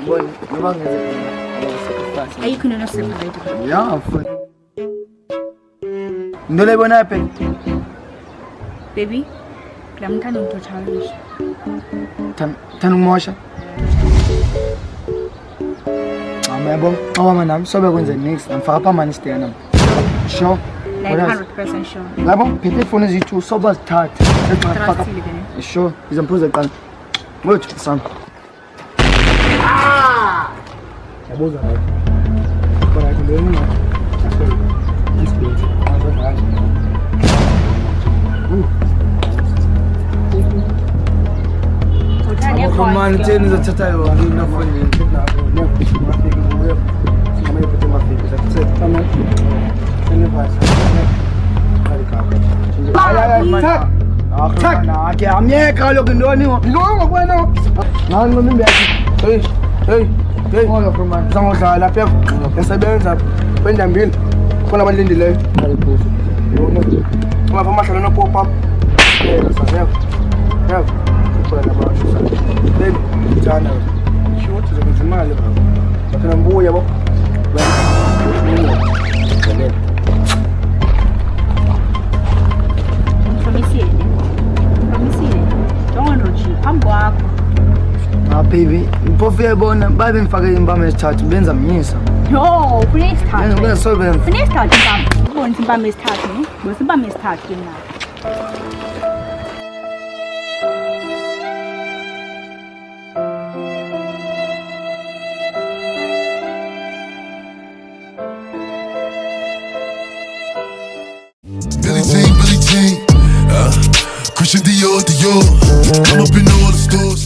Boy, no bang is Are you couldn't separate? Yeah, foot. Ndole bona yapi? Baby, ngiyamthanda umthotshalisha. Thana umosha. Yabona, awama nami sobe kwenze next. Ngifaka pha manje stay nami. Sure. Like 100% sure. Yabo, phethe ifoni zethu soba zithatha. Trust you then. Sure, izampuza qala. Ngothi son. Yabuza hayi. Kodwa ngilweni. Isibindi. Man, things are total. I'm not funny. Amyeka loku ndoni ngoko kwena ngani ngombe yathi hey sangodlala phela yasebenza kwendambini khona abalindileyo uma phamahlala no pop up yebo khona abantu baby thana shoot zokuthi imali baba bathana mbuya bo baby, mpofu yabona babe mfake impama esithathu benza mnyisa. No, fune isithathu. Ngeke sobe. Fune isithathu impama. Ubona impama esithathu, ne? Bose impama esithathu na. Billie Jean, Christian Dior, I'm up in all the stores.